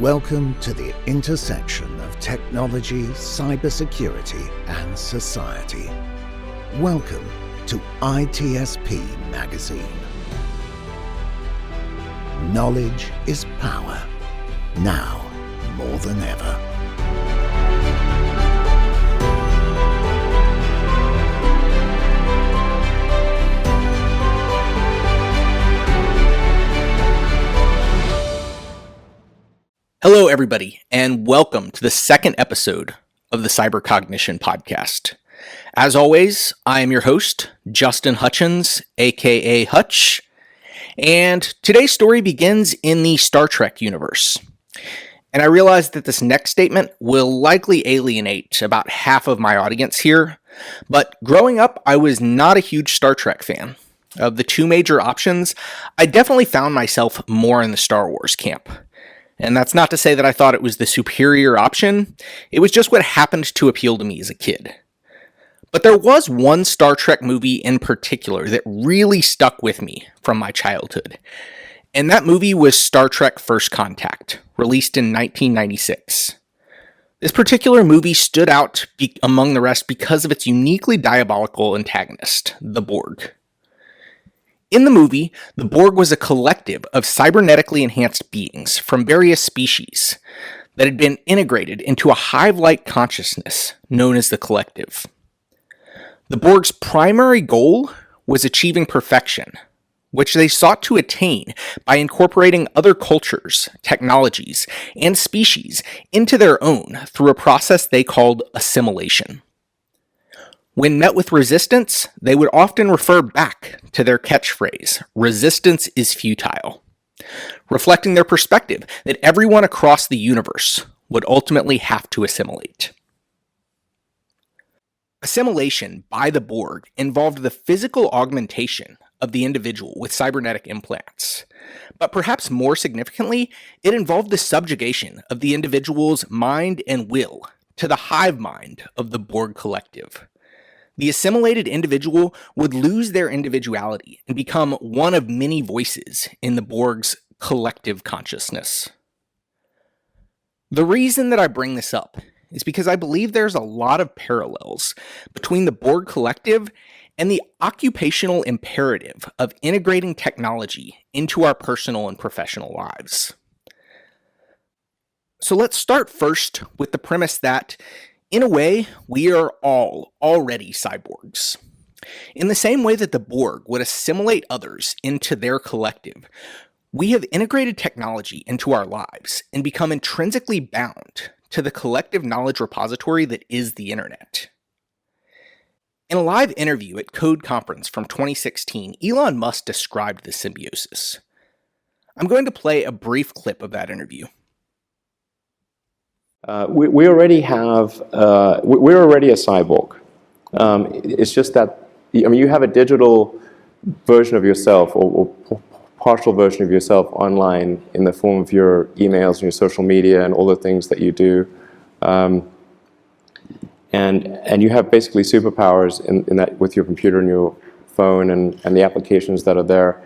Welcome to the intersection of technology, cybersecurity, and society. Welcome to ITSP Magazine. Knowledge is power, now more than ever. Hello, everybody, and welcome to the second episode of the Cognition podcast. As always, I am your host, Justin Hutchins, aka Hutch, and today's story begins in the Star Trek universe. And I realize that this next statement will likely alienate about half of my audience here, but growing up, I was not a huge Star Trek fan. Of the two major options, I definitely found myself more in the Star Wars camp. And that's not to say that I thought it was the superior option, it was just what happened to appeal to me as a kid. But there was one Star Trek movie in particular that really stuck with me from my childhood. And that movie was Star Trek First Contact, released in 1996. This particular movie stood out among the rest because of its uniquely diabolical antagonist, the Borg. In the movie, the Borg was a collective of cybernetically enhanced beings from various species that had been integrated into a hive-like consciousness known as the Collective. The Borg's primary goal was achieving perfection, which they sought to attain by incorporating other cultures, technologies, and species into their own through a process they called assimilation. When met with resistance, they would often refer back to their catchphrase, "Resistance is futile," reflecting their perspective that everyone across the universe would ultimately have to assimilate. Assimilation by the Borg involved the physical augmentation of the individual with cybernetic implants. But perhaps more significantly, it involved the subjugation of the individual's mind and will to the hive mind of the Borg collective. The assimilated individual would lose their individuality and become one of many voices in the Borg's collective consciousness. The reason that I bring this up is because I believe there's a lot of parallels between the Borg collective and the occupational imperative of integrating technology into our personal and professional lives. So let's start first with the premise that in a way, we are all already cyborgs. In the same way that the Borg would assimilate others into their collective, we have integrated technology into our lives and become intrinsically bound to the collective knowledge repository that is the internet. In a live interview at Code Conference from 2016, Elon Musk described this symbiosis. I'm going to play a brief clip of that interview. We already have, we're already a cyborg. It's just that, you have a digital version of yourself or partial version of yourself online in the form of your emails and your social media and all the things that you do. And you have basically superpowers in that with your computer and your phone and the applications that are there.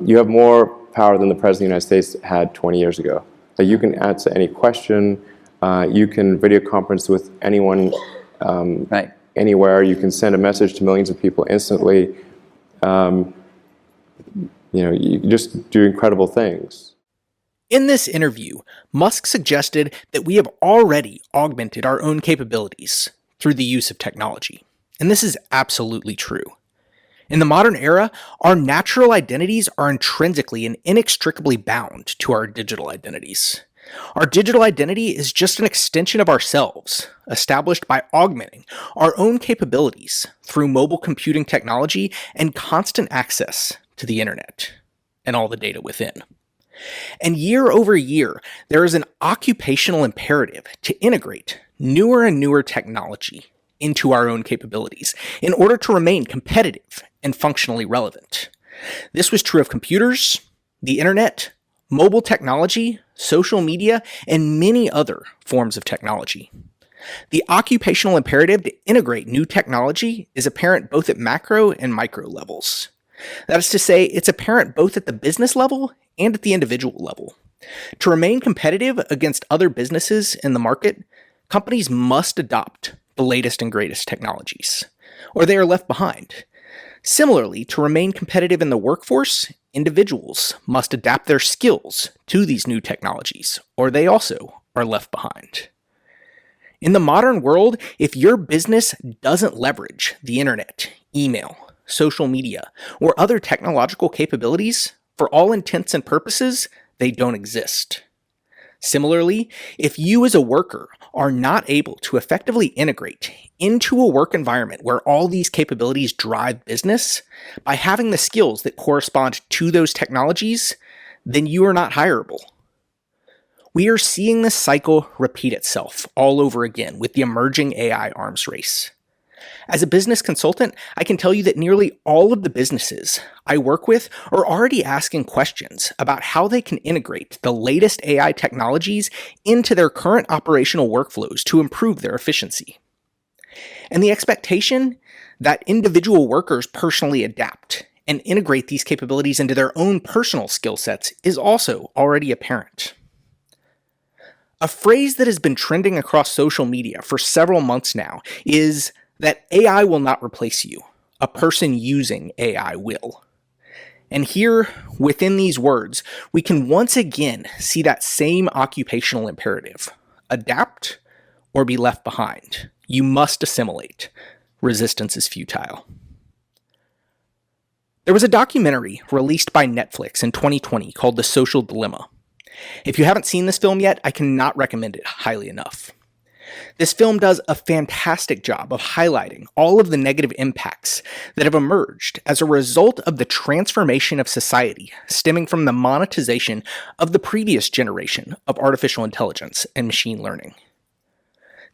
You have more power than the President of the United States had 20 years ago. So you can answer any question. You can video conference with anyone, right, anywhere. You can send a message to millions of people instantly. You just do incredible things. In this interview, Musk suggested that we have already augmented our own capabilities through the use of technology. And this is absolutely true. In the modern era, our natural identities are intrinsically and inextricably bound to our digital identities. Our digital identity is just an extension of ourselves, established by augmenting our own capabilities through mobile computing technology and constant access to the internet and all the data within. And year over year, there is an occupational imperative to integrate newer and newer technology into our own capabilities in order to remain competitive and functionally relevant. This was true of computers, the internet, mobile technology, social media, and many other forms of technology. The occupational imperative to integrate new technology is apparent both at macro and micro levels. That is to say, it's apparent both at the business level and at the individual level. To remain competitive against other businesses in the market, companies must adopt the latest and greatest technologies, or they are left behind. Similarly, to remain competitive in the workforce, individuals must adapt their skills to these new technologies, or they also are left behind. In the modern world, if your business doesn't leverage the internet, email, social media, or other technological capabilities, for all intents and purposes, they don't exist. Similarly, if you as a worker are not able to effectively integrate into a work environment where all these capabilities drive business, by having the skills that correspond to those technologies, then you are not hireable. We are seeing this cycle repeat itself all over again with the emerging AI arms race. As a business consultant, I can tell you that nearly all of the businesses I work with are already asking questions about how they can integrate the latest AI technologies into their current operational workflows to improve their efficiency. And the expectation that individual workers personally adapt and integrate these capabilities into their own personal skill sets is also already apparent. A phrase that has been trending across social media for several months now is that AI will not replace you. A person using AI will. And here, within these words, we can once again see that same occupational imperative. Adapt or be left behind. You must assimilate. Resistance is futile. There was a documentary released by Netflix in 2020 called The Social Dilemma. If you haven't seen this film yet, I cannot recommend it highly enough. This film does a fantastic job of highlighting all of the negative impacts that have emerged as a result of the transformation of society stemming from the monetization of the previous generation of artificial intelligence and machine learning.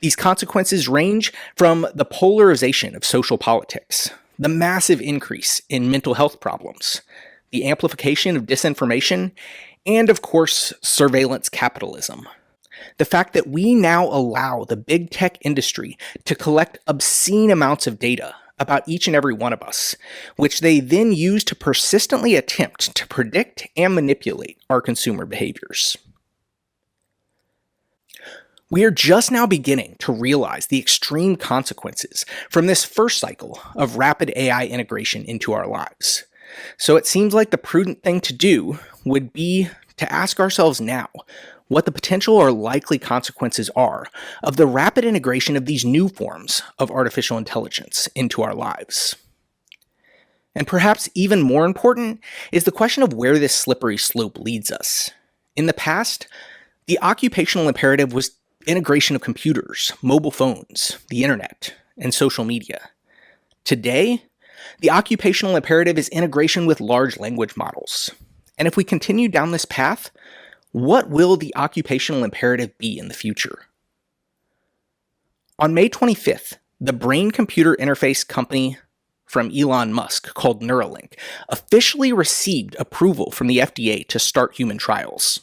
These consequences range from the polarization of social politics, the massive increase in mental health problems, the amplification of disinformation, and of course, surveillance capitalism. The fact that we now allow the big tech industry to collect obscene amounts of data about each and every one of us, which they then use to persistently attempt to predict and manipulate our consumer behaviors. We are just now beginning to realize the extreme consequences from this first cycle of rapid AI integration into our lives. So it seems like the prudent thing to do would be to ask ourselves now what the potential or likely consequences are of the rapid integration of these new forms of artificial intelligence into our lives. And perhaps even more important is the question of where this slippery slope leads us. In the past, the occupational imperative was integration of computers, mobile phones, the internet, and social media. Today, the occupational imperative is integration with large language models. And if we continue down this path, what will the occupational imperative be in the future? On May 25th, the brain-computer interface company from Elon Musk called Neuralink officially received approval from the FDA to start human trials.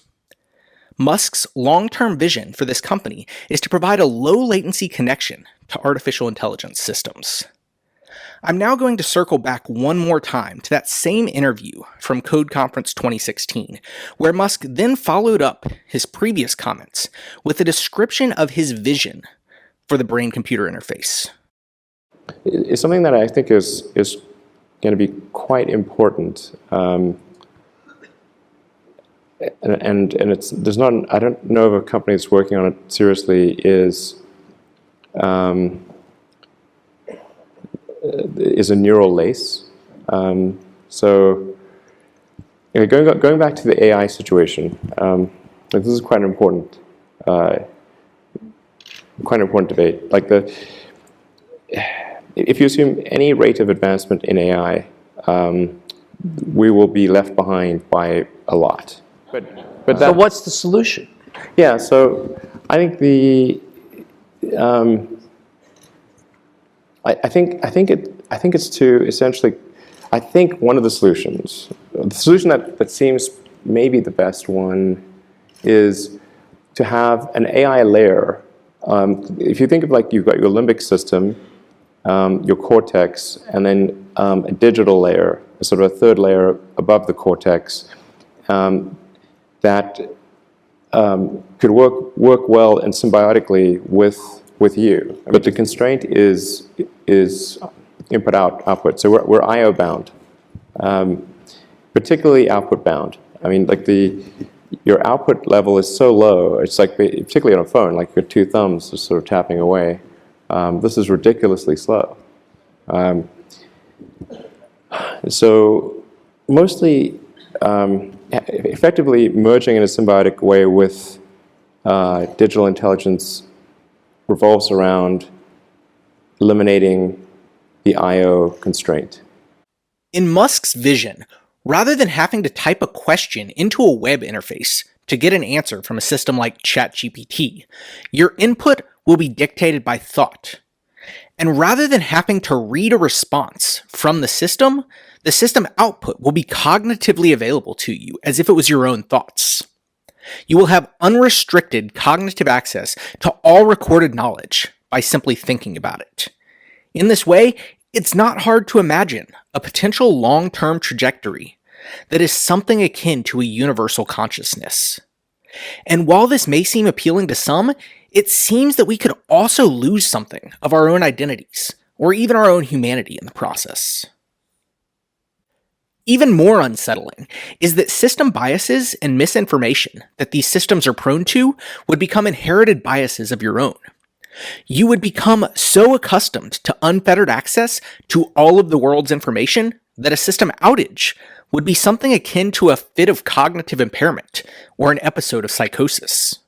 Musk's long-term vision for this company is to provide a low-latency connection to artificial intelligence systems. I'm now going to circle back one more time to that same interview from Code Conference 2016, where Musk then followed up his previous comments with a description of his vision for the brain-computer interface. It's something that I think is going to be quite important, and there's not. I don't know of a company that's working on it seriously. Is a neural lace. So going back to the AI situation, this is quite an important debate. Like if you assume any rate of advancement in AI, we will be left behind by a lot. But So what's the solution? yeah. So I think I think it's to essentially. I think one of the solutions that seems maybe the best one, is to have an AI layer. If you think of like you've got your limbic system, your cortex, and then a digital layer, sort of a third layer above the cortex, that could work well and symbiotically with you. But the constraint is input output. So we're I/O bound, particularly output bound. I mean, like your output level is so low. It's like, particularly on a phone, like your two thumbs are sort of tapping away. This is ridiculously slow. So mostly, effectively merging in a symbiotic way with digital intelligence revolves around eliminating the I/O constraint. In Musk's vision, rather than having to type a question into a web interface to get an answer from a system like ChatGPT, your input will be dictated by thought. And rather than having to read a response from the system output will be cognitively available to you as if it was your own thoughts. You will have unrestricted cognitive access to all recorded knowledge by simply thinking about it. In this way, it's not hard to imagine a potential long-term trajectory that is something akin to a universal consciousness. And while this may seem appealing to some, it seems that we could also lose something of our own identities, or even our own humanity in the process. Even more unsettling is that system biases and misinformation that these systems are prone to would become inherited biases of your own. You would become so accustomed to unfettered access to all of the world's information that a system outage would be something akin to a fit of cognitive impairment or an episode of psychosis.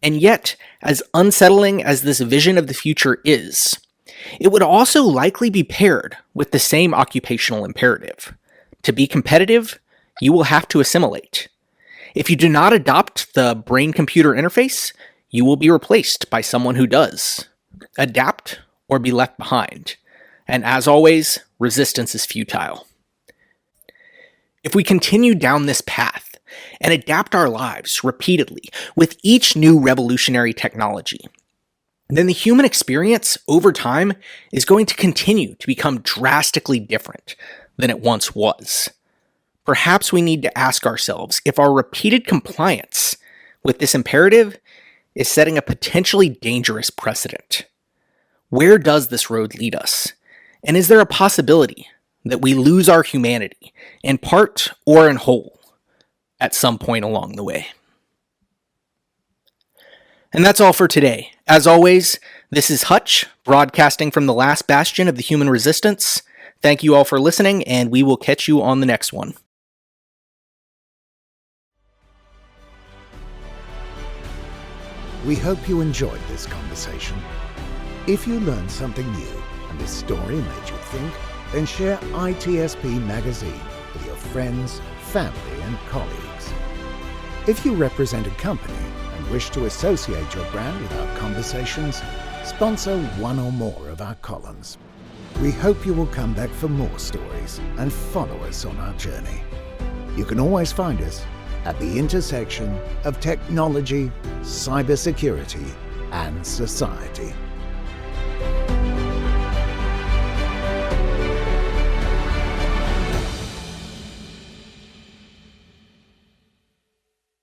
And yet, as unsettling as this vision of the future is, it would also likely be paired with the same occupational imperative. To be competitive, you will have to assimilate. If you do not adopt the brain-computer interface, you will be replaced by someone who does. Adapt or be left behind. And as always, resistance is futile. If we continue down this path and adapt our lives repeatedly with each new revolutionary technology, then the human experience over time is going to continue to become drastically different than it once was. Perhaps we need to ask ourselves if our repeated compliance with this imperative is setting a potentially dangerous precedent. Where does this road lead us? And is there a possibility that we lose our humanity, in part or in whole, at some point along the way? And that's all for today. As always, this is Hutch, broadcasting from the last bastion of the human resistance. Thank you all for listening, and we will catch you on the next one. We hope you enjoyed this conversation. If you learned something new and this story made you think, then share ITSP Magazine with your friends, family, and colleagues. If you represent a company and wish to associate your brand with our conversations, sponsor one or more of our columns. We hope you will come back for more stories and follow us on our journey. You can always find us at the intersection of technology, cybersecurity, and society.